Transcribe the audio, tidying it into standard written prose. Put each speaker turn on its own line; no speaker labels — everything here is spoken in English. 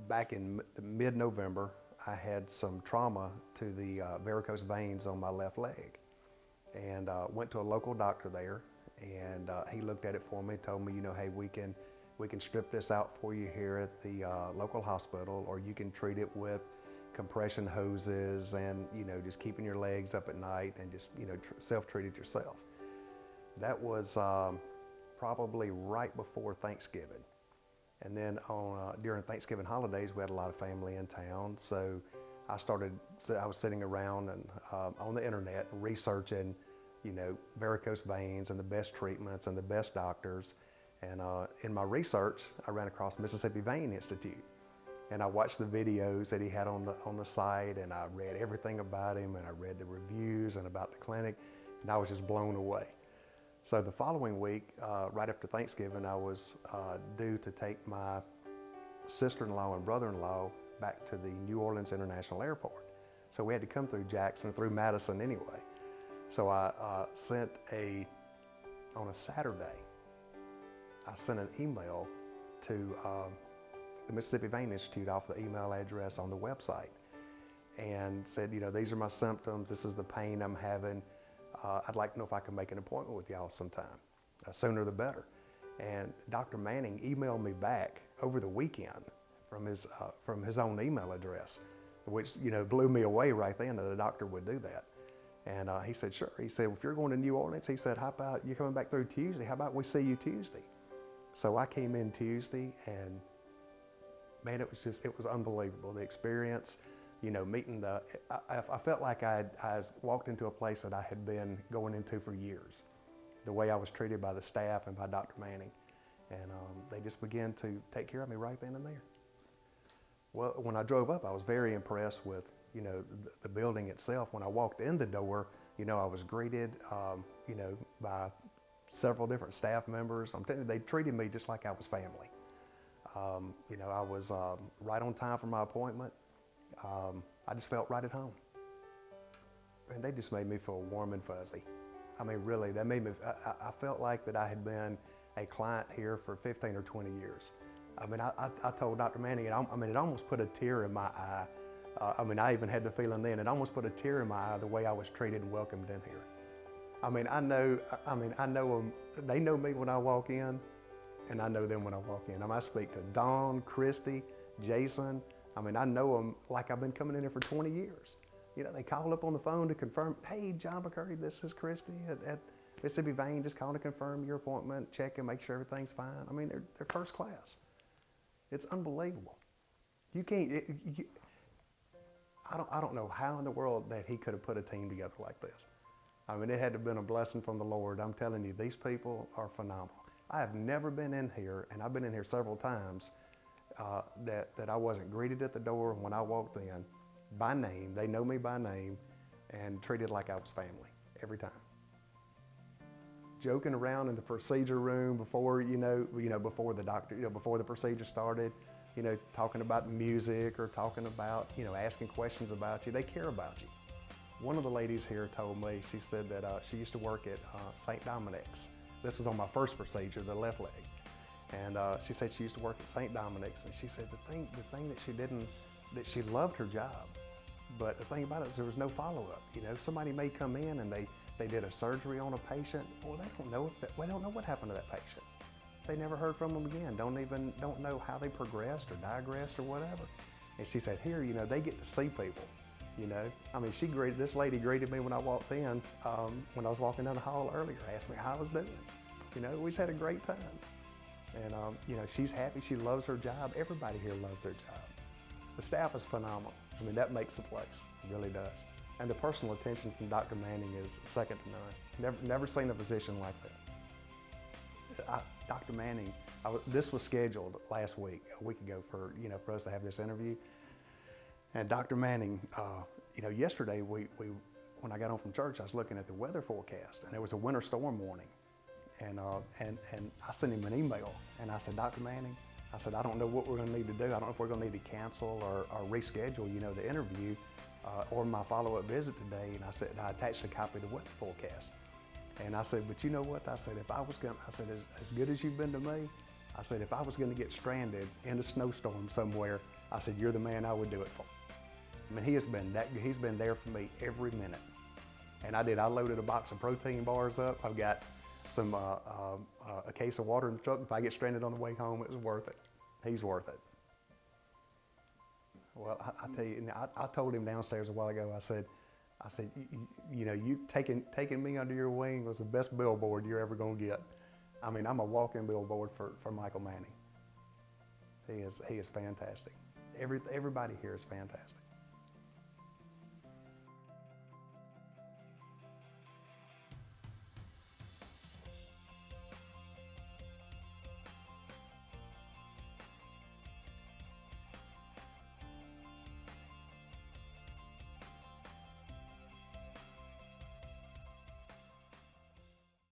back in mid-November, I had some trauma to the varicose veins on my left leg, and went to a local doctor there, and he looked at it for me, told me, hey, we can strip this out for you here at the local hospital, or you can treat it with compression hoses and just keeping your legs up at night and just self-treat it yourself. That was probably right before Thanksgiving. And then during Thanksgiving holidays, we had a lot of family in town. So I was sitting around and on the internet researching, varicose veins and the best treatments and the best doctors. And in my research, I ran across Mississippi Vein Institute. And I watched the videos that he had on the site, and I read everything about him, and I read the reviews and about the clinic, and I was just blown away. So the following week, right after Thanksgiving, I was due to take my sister-in-law and brother-in-law back to the New Orleans International Airport. So we had to come through Jackson, through Madison anyway. So I on a Saturday, I sent an email to the Mississippi Vein Institute off the email address on the website, and said, these are my symptoms, this is the pain I'm having. I'd like to know if I can make an appointment with y'all sometime. Sooner the better. And Dr. Manning emailed me back over the weekend from his own email address, which blew me away right then that a doctor would do that. And he said, sure. He said, well, if you're going to New Orleans, he said, how about you coming back through Tuesday? How about we see you Tuesday? So I came in Tuesday, and man, it was unbelievable. The experience, meeting I felt like I walked into a place that I had been going into for years. The way I was treated by the staff and by Dr. Manning. And they just began to take care of me right then and there. Well, when I drove up, I was very impressed with, the building itself. When I walked in the door, I was greeted, by several different staff members. I'm telling you, they treated me just like I was family. I was right on time for my appointment. I just felt right at home. And they just made me feel warm and fuzzy. I mean, really, that made me, I felt like that I had been a client here for 15 or 20 years. I mean, I told Dr. Manning, it almost put a tear in my eye. I even had the feeling then, it almost put a tear in my eye the way I was treated and welcomed in here. I know them, they know me when I walk in, and I know them when I walk in. I speak to Dawn, Christy, Jason. I know them like I've been coming in here for 20 years. They call up on the phone to confirm, hey, John McCurry, this is Christy at Mississippi Vein, just calling to confirm your appointment, check and make sure everything's fine. They're first class. It's unbelievable. You can't, I don't know how in the world that he could have put a team together like this. It had to have been a blessing from the Lord. I'm telling you, these people are phenomenal. I have never been in here, and I've been in here several times, that I wasn't greeted at the door when I walked in by name. They know me by name and treated like I was family every time. Joking around in the procedure room before, before the doctor, before the procedure started, talking about music or talking about, asking questions about you. They care about you. One of the ladies here told me, she said that she used to work at St. Dominic's. This was on my first procedure, the left leg. And she said she used to work at St. Dominic's, and she said the thing that she loved her job, but the thing about it is there was no follow-up. Somebody may come in and they did a surgery on a patient. Well, they don't know what happened to that patient. They never heard from them again. Don't know how they progressed or digressed or whatever. And she said, here, they get to see people. This lady greeted me when I walked in, when I was walking down the hall earlier, asked me how I was doing. We just had a great time. And she's happy, she loves her job. Everybody here loves their job. The staff is phenomenal. That makes the place, it really does. And the personal attention from Dr. Manning is second to none. Never seen a physician like that. Dr. Manning, this was scheduled last week, a week ago, for us to have this interview. And Dr. Manning, yesterday when I got home from church, I was looking at the weather forecast, and there was a winter storm warning. And I sent him an email, and I said, Dr. Manning, I said, I don't know what we're going to need to do. I don't know if we're going to need to cancel or reschedule, the interview or my follow-up visit today. And I said, I attached a copy of the weather forecast. And I said, but you know what? I said, as good as you've been to me, I said, if I was going to get stranded in a snowstorm somewhere, I said, you're the man I would do it for. I mean, he's been there for me every minute. And I loaded a box of protein bars up. I've got some, a case of water in the truck. If I get stranded on the way home, it's worth it. He's worth it. Well, I tell you, I told him downstairs a while ago, I said, you know, you taking me under your wing was the best billboard you're ever gonna get. I mean, I'm a walking billboard for Michael Manning. He is fantastic. Everybody here is fantastic.